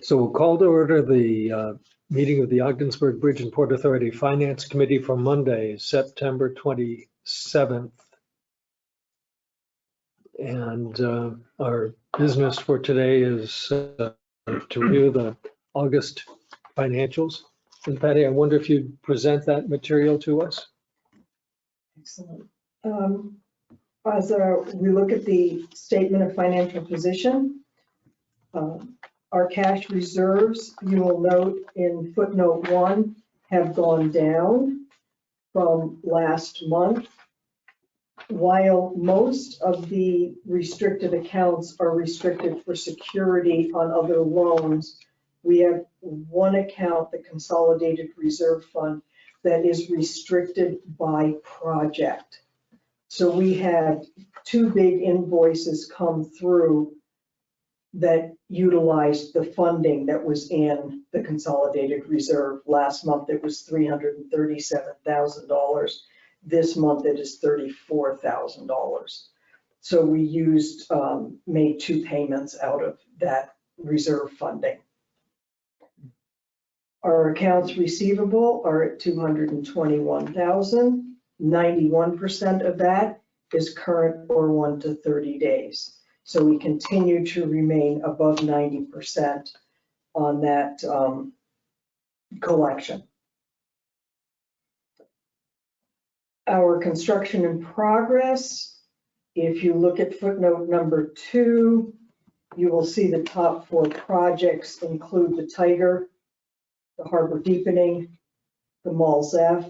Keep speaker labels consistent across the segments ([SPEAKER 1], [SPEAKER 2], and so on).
[SPEAKER 1] So we'll call to order the meeting of the Ogdensburg Bridge and Port Authority Finance Committee for Monday, September 27th. And our business for today is to review the August financials. And Patty, I wonder if you'd present that material to us?
[SPEAKER 2] Excellent. As we look at the statement of financial position, our cash reserves, you will note in footnote 1, have gone down from last month. While most of the restricted accounts are restricted for security on other loans, we have one account, the Consolidated Reserve Fund, that is restricted by project. So we had 2 big invoices come through that utilized the funding that was in the Consolidated Reserve. Last month it was $337,000. This month it is $34,000. So we made 2 payments out of that reserve funding. Our accounts receivable are at $221,000. 91% of that is current or 1 to 30 days. So we continue to remain above 90% on that collection. Our construction in progress, if you look at footnote number 2, you will see the top 4 projects include the Tiger, the Harbor Deepening, the Malls F,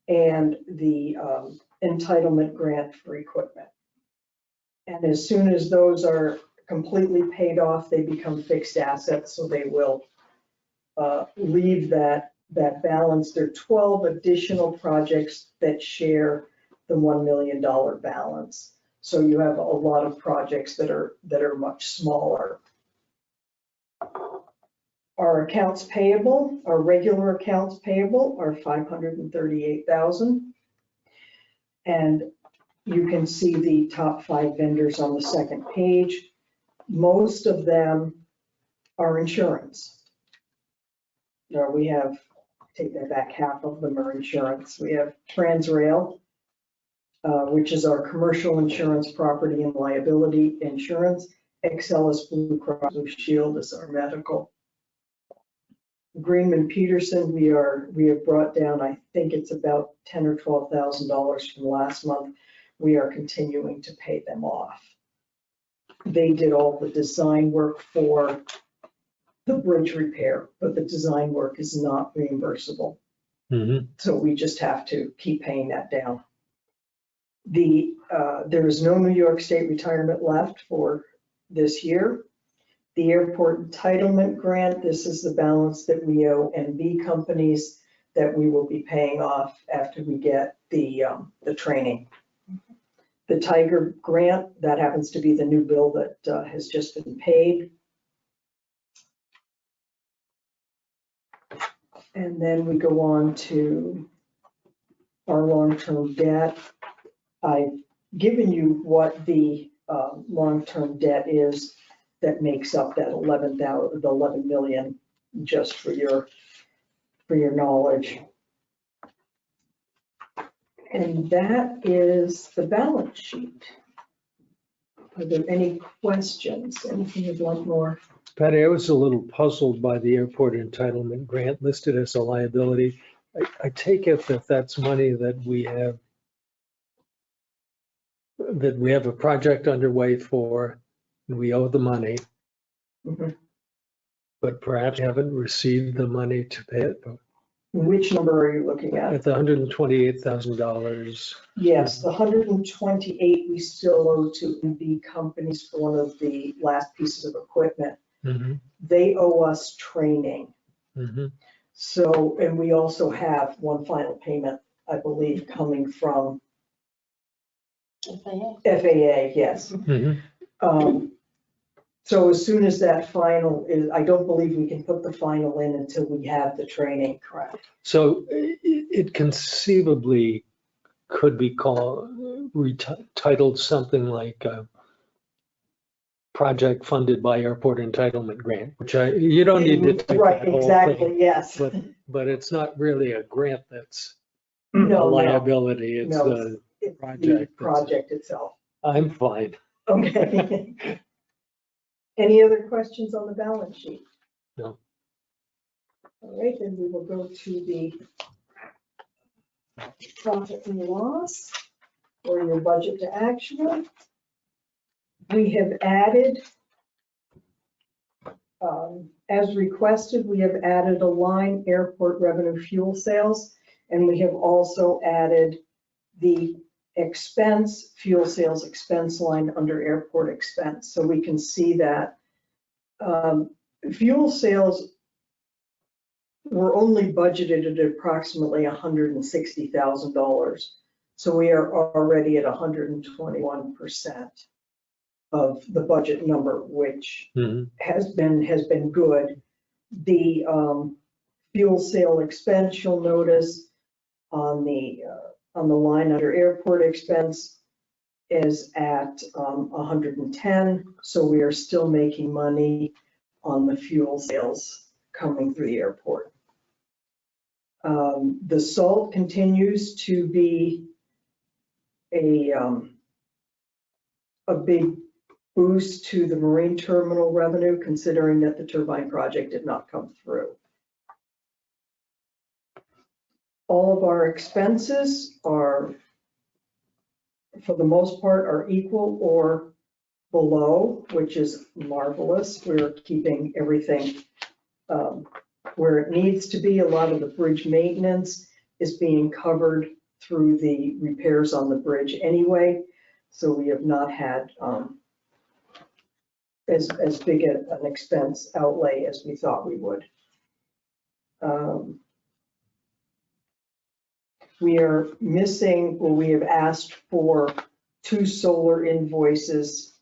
[SPEAKER 2] and the entitlement grant for equipment. And as soon as those are completely paid off, they become fixed assets, so they will leave that balance. There are 12 additional projects that share the $1 million balance. So you have a lot of projects that are much smaller. Our accounts payable, our regular accounts payable are $538,000. And you can see the top 5 vendors on the second page. Most of them are insurance. Now we have, take that back, half of them are insurance. We have Transrail, which is our commercial insurance, property and liability insurance. Excellus Blue Cross Blue Shield is our medical. Greenman Peterson, we have brought down, I think it's about $10,000 or $12,000 from last month. We are continuing to pay them off. They did all the design work for the bridge repair, but the design work is not reimbursable.
[SPEAKER 1] Mm-hmm.
[SPEAKER 2] So we just have to keep paying that down. There is no New York State retirement left for this year. The airport entitlement grant, this is the balance that we owe NB companies that we will be paying off after we get the training. The Tiger grant, that happens to be the new bill that has just been paid. And then we go on to our long-term debt. I've given you what the long-term debt is that makes up that 11 million, just for your knowledge. And that is the balance sheet. Are there any questions? Anything you'd like more?
[SPEAKER 1] Patty, I was a little puzzled by the airport entitlement grant listed as a liability. I take it that that's money that we have a project underway for, and we owe the money.
[SPEAKER 2] Mm-hmm.
[SPEAKER 1] But perhaps we haven't received the money to pay it.
[SPEAKER 2] Which number are you looking at?
[SPEAKER 1] At the $128,000.
[SPEAKER 2] Yes, the 128 we still owe to NB companies for one of the last pieces of equipment.
[SPEAKER 1] Mm-hmm.
[SPEAKER 2] They owe us training.
[SPEAKER 1] Mm-hmm.
[SPEAKER 2] So, and we also have one final payment, I believe, coming from FAA, yes.
[SPEAKER 1] Mm-hmm.
[SPEAKER 2] So as soon as that final is, I don't believe we can put the final in until we have the training. Correct.
[SPEAKER 1] So it conceivably could be titled something like project funded by airport entitlement grant, which you don't need to type
[SPEAKER 2] Right,
[SPEAKER 1] that whole
[SPEAKER 2] exactly,
[SPEAKER 1] thing.
[SPEAKER 2] yes.
[SPEAKER 1] But it's not really a grant that's a
[SPEAKER 2] No,
[SPEAKER 1] liability, it's
[SPEAKER 2] no,
[SPEAKER 1] the
[SPEAKER 2] it's the
[SPEAKER 1] project.
[SPEAKER 2] project itself.
[SPEAKER 1] I'm fine.
[SPEAKER 2] Okay. Any other questions on the balance sheet?
[SPEAKER 1] No.
[SPEAKER 2] All right, then we will go to the profit and loss or your budget to actual. We have added, as requested, we have added a line airport revenue fuel sales, and we have also added the expense, fuel sales expense line under airport expense. So we can see that fuel sales were only budgeted at approximately $160,000. So we are already at 121% of the budget number, which has been good. The fuel sale expense, you'll notice on the line under airport expense is at 110. So we are still making money on the fuel sales coming through the airport. The salt continues to be a big boost to the marine terminal revenue, considering that the turbine project did not come through. All of our expenses are, for the most part, are equal or below, which is marvelous. We're keeping everything where it needs to be. A lot of the bridge maintenance is being covered through the repairs on the bridge anyway. So we have not had as big an expense outlay as we thought we would. We are missing, or we have asked for 2 solar invoices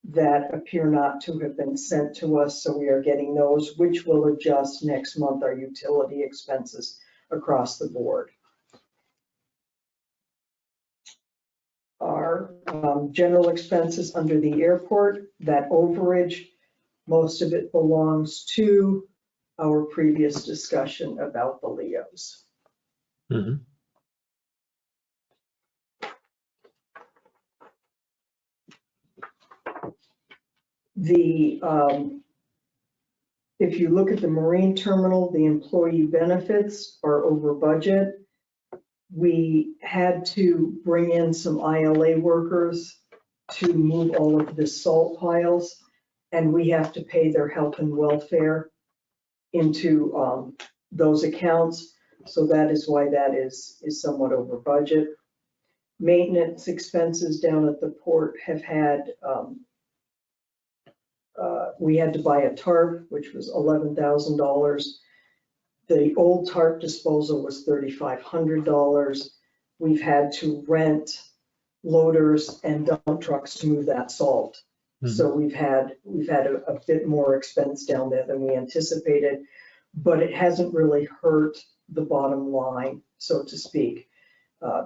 [SPEAKER 2] that appear not to have been sent to us. So we are getting those, which will adjust next month our utility expenses across the board. Our general expenses under the airport, that overage, most of it belongs to our previous discussion about the LEOs. If you look at the marine terminal, the employee benefits are over budget. We had to bring in some ILA workers to move all of the salt piles, and we have to pay their health and welfare into those accounts. So that is why that is somewhat over budget. Maintenance expenses down at the port have had, we had to buy a tarp, which was $11,000. The old tarp disposal was $3,500. We've had to rent loaders and dump trucks to move that salt. So we've had a bit more expense down there than we anticipated, but it hasn't really hurt the bottom line, so to speak,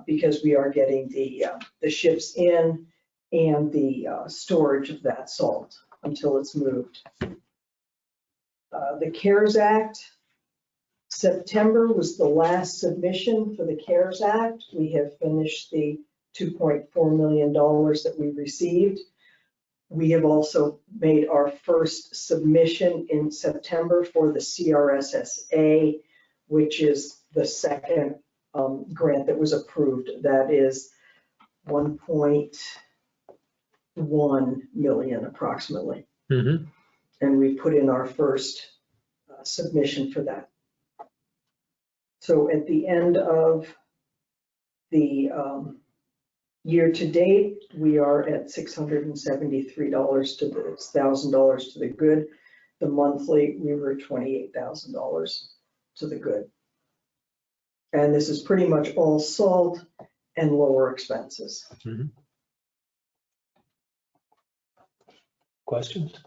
[SPEAKER 2] because we are getting the ships in and the storage of that salt until it's moved. The CARES Act, September was the last submission for the CARES Act. We have finished the $2.4 million that we received. We have also made our first submission in September for the CRSSA, which is the second grant that was approved. That is 1.1 million approximately. And we put in our first submission for that. So at the end of the year to date, we are at $673 to the $1,000 to the good. The monthly, we were $28,000 to the good. And this is pretty much all salt and lower expenses.
[SPEAKER 1] Questions?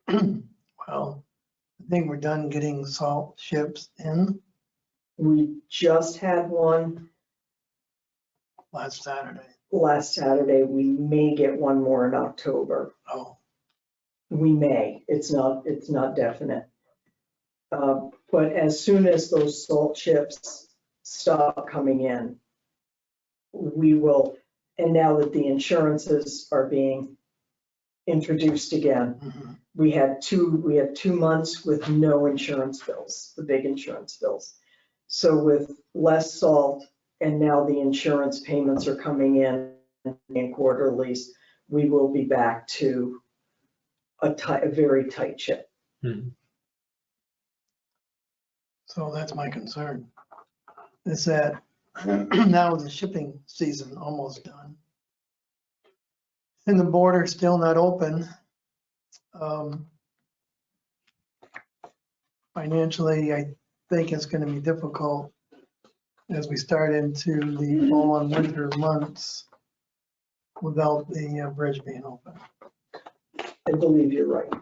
[SPEAKER 3] Well, I think we're done getting salt ships in
[SPEAKER 2] We just had one
[SPEAKER 3] last Saturday.
[SPEAKER 2] last Saturday. We may get one more in October.
[SPEAKER 3] Oh,
[SPEAKER 2] We may, it's not definite. But as soon as those salt chips stop coming in, we will, and now that the insurances are being introduced again,
[SPEAKER 3] mhm.
[SPEAKER 2] we had 2 months with no insurance bills, the big insurance bills. So with less salt and now the insurance payments are coming in quarterlies, we will be back to a very tight ship.
[SPEAKER 1] Mhm.
[SPEAKER 3] So that's my concern. Is that now the shipping season almost done. And the border still not open. Financially, I think it's gonna be difficult as we start into the fall and winter months without the bridge being open.
[SPEAKER 2] I believe you're right.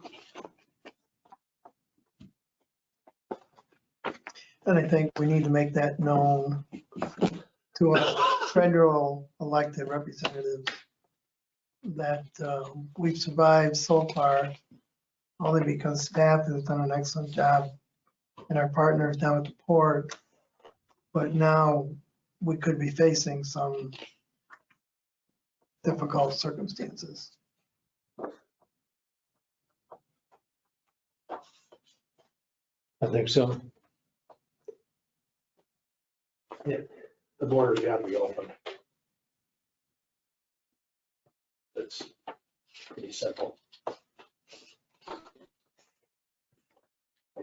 [SPEAKER 3] And I think we need to make that known to our federal elected representatives that we've survived so far only because staff has done an excellent job and our partners down at the port. But now we could be facing some difficult circumstances.
[SPEAKER 1] I think so.
[SPEAKER 4] The border's got to be open. It's pretty simple.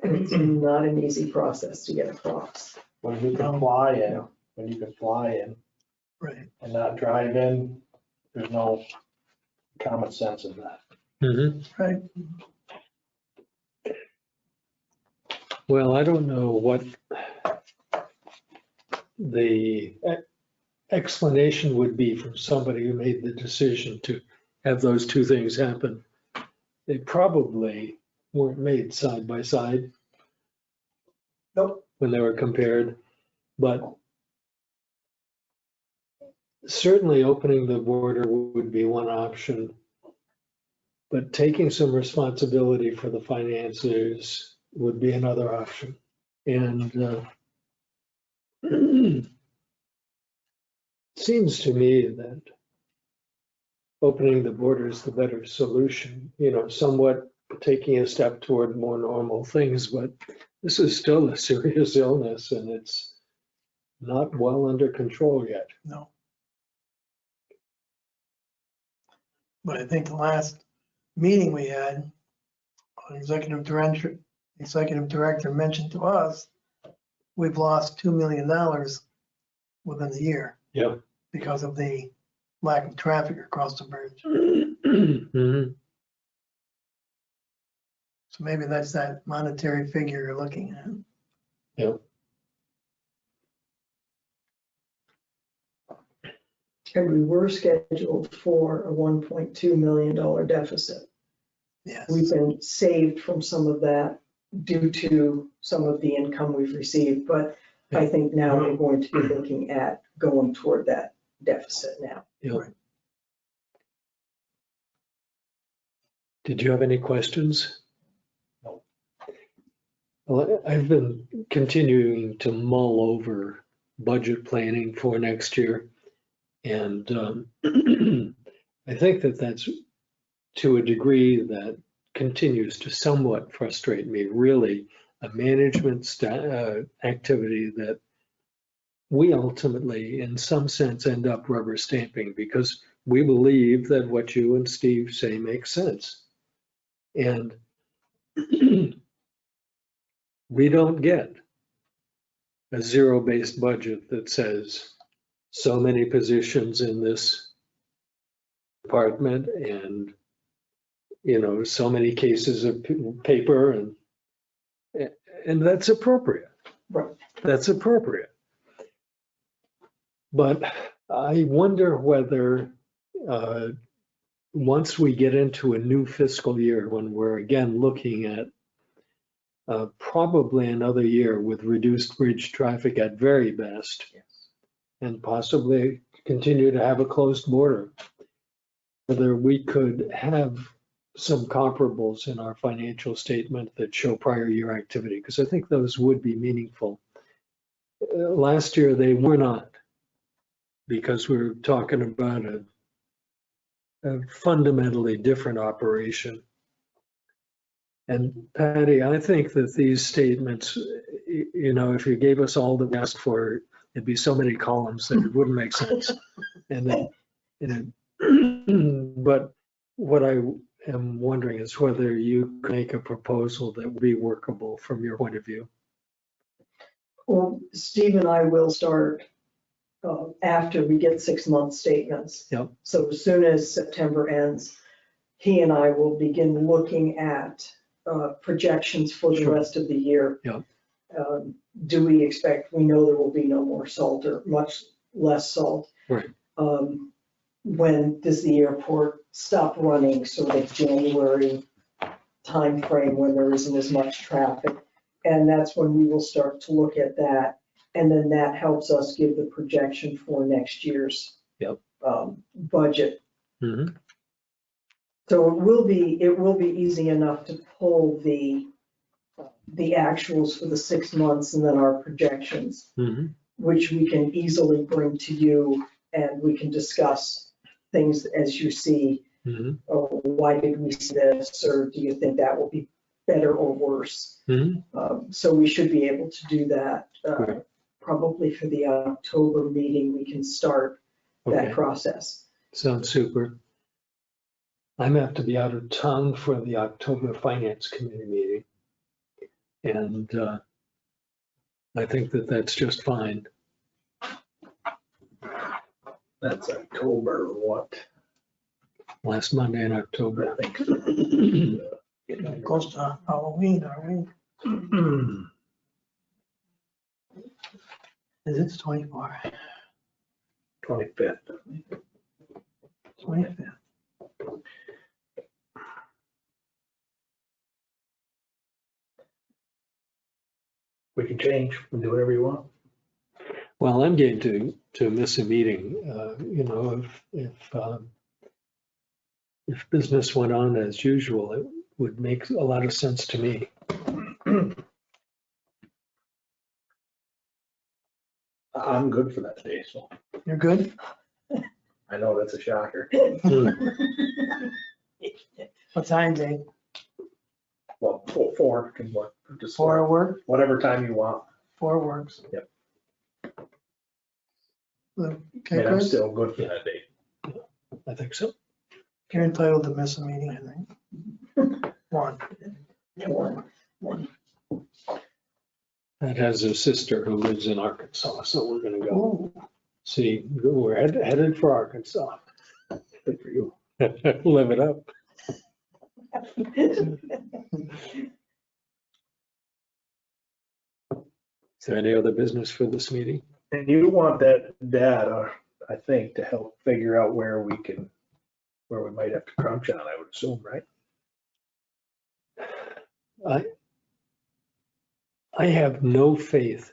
[SPEAKER 2] It's not an easy process to get across.
[SPEAKER 4] When you
[SPEAKER 3] No.
[SPEAKER 4] can fly in, when you can fly in
[SPEAKER 3] Right.
[SPEAKER 4] and not drive in, there's no common sense in that.
[SPEAKER 1] Mhm.
[SPEAKER 3] Right.
[SPEAKER 1] Well, I don't know what the explanation would be from somebody who made the decision to have those two things happen. They probably weren't made side by side.
[SPEAKER 2] Nope.
[SPEAKER 1] When they were compared, but certainly opening the border would be one option. But taking some responsibility for the finances would be another option. And seems to me that opening the border is the better solution, somewhat taking a step toward more normal things, but this is still a serious illness and it's not well under control yet.
[SPEAKER 3] No. But I think the last meeting we had, the executive director mentioned to us, we've lost $2 million within the year
[SPEAKER 1] Yeah.
[SPEAKER 3] because of the lack of traffic across the bridge.
[SPEAKER 1] Mhm.
[SPEAKER 3] So maybe that's that monetary figure you're looking at.
[SPEAKER 2] And we were scheduled for a $1.2 million deficit.
[SPEAKER 3] Yes.
[SPEAKER 2] We've been saved from some of that due to some of the income we've received, but I think now we're going to be looking at going toward that deficit now.
[SPEAKER 1] Yeah.
[SPEAKER 3] Right.
[SPEAKER 1] Did you have any questions?
[SPEAKER 4] No.
[SPEAKER 1] Well, I've been continuing to mull over budget planning for next year. And I think that that's to a degree that continues to somewhat frustrate me, really, a management activity that we ultimately, in some sense, end up rubber stamping because we believe that what you and Steve say makes sense. And we don't get a zero-based budget that says so many positions in this department and, so many cases of paper and that's appropriate.
[SPEAKER 2] Right.
[SPEAKER 1] That's appropriate. But I wonder whether once we get into a new fiscal year, when we're again looking at probably another year with reduced bridge traffic at very best,
[SPEAKER 4] Yes.
[SPEAKER 1] and possibly continue to have a closed border, whether we could have some comparables in our financial statement that show prior year activity, because I think those would be meaningful. Last year, they were not, because we were talking about a fundamentally different operation. And Patty, I think that these statements, if you gave us all that we asked for, it'd be so many columns that it wouldn't make sense. But what I am wondering is whether you could make a proposal that would be workable from your point of view.
[SPEAKER 2] Well, Steve and I will start after we get 6-month statements.
[SPEAKER 1] Yep.
[SPEAKER 2] So as soon as September ends, he and I will begin looking at projections for the
[SPEAKER 1] Sure.
[SPEAKER 2] rest of the year.
[SPEAKER 1] Yep.
[SPEAKER 2] Do we expect, we know there will be no more salt or much less salt.
[SPEAKER 1] Right.
[SPEAKER 2] When does the airport stop running, sort of January timeframe when there isn't as much traffic? And that's when we will start to look at that. And then that helps us give the projection for next year's
[SPEAKER 1] Yep.
[SPEAKER 2] Budget.
[SPEAKER 1] Mhm.
[SPEAKER 2] So it will be easy enough to pull the actuals for the 6 months and then our projections,
[SPEAKER 1] Mhm.
[SPEAKER 2] which we can easily bring to you, and we can discuss things as you see.
[SPEAKER 1] Mhm.
[SPEAKER 2] Oh, why did we see this, or do you think that will be better or worse?
[SPEAKER 1] Mhm.
[SPEAKER 2] So we should be able to do that.
[SPEAKER 1] Great.
[SPEAKER 2] Probably for the October meeting, we can start that
[SPEAKER 1] Okay,
[SPEAKER 2] process.
[SPEAKER 1] sounds super. I'm have to be out of town for the October Finance Committee meeting. And I think that that's just fine.
[SPEAKER 4] That's October what?
[SPEAKER 1] Last Monday in October.
[SPEAKER 4] I think so.
[SPEAKER 3] Getting close to Halloween, are we? It's 24,
[SPEAKER 4] 25th.
[SPEAKER 3] 25th.
[SPEAKER 4] We can change and do whatever you want.
[SPEAKER 1] Well, I'm going to miss a meeting, if business went on as usual, it would make a lot of sense to me.
[SPEAKER 4] I'm good for that day, so
[SPEAKER 3] You're good?
[SPEAKER 4] I know that's a shocker.
[SPEAKER 3] What time, Dave?
[SPEAKER 4] Well, 4 can work. Just
[SPEAKER 3] 4 work?
[SPEAKER 4] whatever time you want.
[SPEAKER 3] 4 works.
[SPEAKER 4] Yep. I
[SPEAKER 3] Okay,
[SPEAKER 4] mean, I'm
[SPEAKER 3] Chris,
[SPEAKER 4] still good for that day.
[SPEAKER 1] I think so.
[SPEAKER 3] you're entitled to miss a meeting, I think. One.
[SPEAKER 2] One.
[SPEAKER 1] That has a sister who lives in Arkansas, so we're gonna go
[SPEAKER 3] Ooh,
[SPEAKER 1] see, we're headed for Arkansas.
[SPEAKER 4] Good for you.
[SPEAKER 1] Live it up. Is there any other business for this meeting?
[SPEAKER 4] And you want that data, I think, to help figure out where we might have to crunch on, I would assume, right?
[SPEAKER 1] I have no faith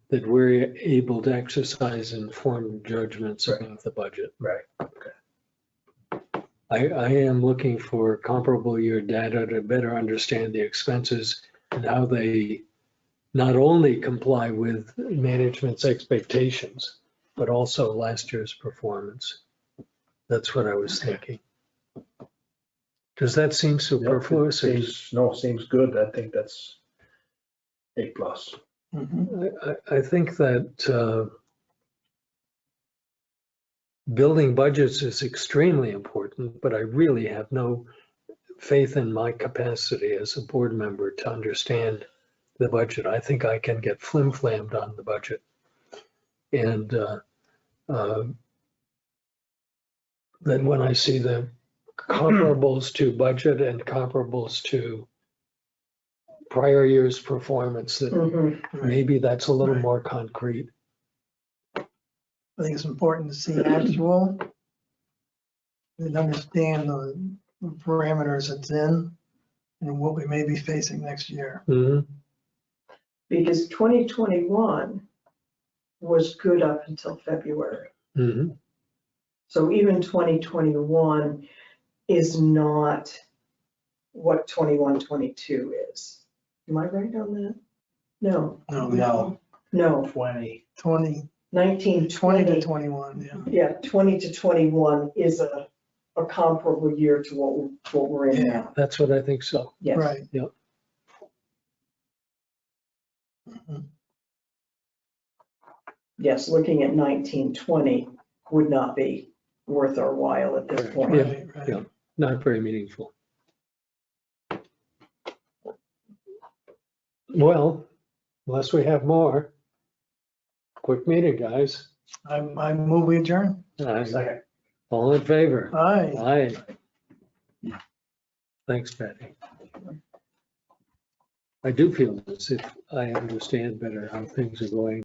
[SPEAKER 1] that we're able to exercise informed judgments
[SPEAKER 4] Right.
[SPEAKER 1] about the budget.
[SPEAKER 4] Right.
[SPEAKER 1] I am looking for comparable year data to better understand the expenses and how they not only comply with management's expectations, but also last year's performance. That's what I was thinking. Does that seem superfluous? or
[SPEAKER 4] Seems good. I think that's A+.
[SPEAKER 3] mhm.
[SPEAKER 1] I think that building budgets is extremely important, but I really have no faith in my capacity as a board member to understand the budget. I think I can get flim-flammed on the budget. And then when I see the comparables to budget and comparables to prior year's performance, that
[SPEAKER 2] Mhm.
[SPEAKER 1] maybe that's a little
[SPEAKER 3] Right.
[SPEAKER 1] more concrete.
[SPEAKER 3] I think it's important to see actual and understand the parameters it's in and what we may be facing next year.
[SPEAKER 1] Mhm.
[SPEAKER 2] Because 2021 was good up until February.
[SPEAKER 1] Mhm.
[SPEAKER 2] So even 2021 is not what 21, 22 is. Am I right on that? No,
[SPEAKER 4] No,
[SPEAKER 2] no,
[SPEAKER 4] 20.
[SPEAKER 3] 20
[SPEAKER 2] 19,
[SPEAKER 3] to
[SPEAKER 2] 20,
[SPEAKER 3] 21, yeah.
[SPEAKER 2] yeah, 20 to 21 is a comparable year to what we're in now.
[SPEAKER 1] That's what I think so.
[SPEAKER 2] Yes.
[SPEAKER 3] Right.
[SPEAKER 1] Yep.
[SPEAKER 2] Yes, looking at 19, 20 would not be worth our while at this point.
[SPEAKER 1] Yeah.
[SPEAKER 3] Right, right.
[SPEAKER 1] Yeah. Not very meaningful. Well, unless we have more. Quick meeting, guys.
[SPEAKER 3] I move we adjourn.
[SPEAKER 4] Second.
[SPEAKER 1] All in favor?
[SPEAKER 3] Aye.
[SPEAKER 1] Aye. Thanks, Patty. I do feel as if I understand better how things are going.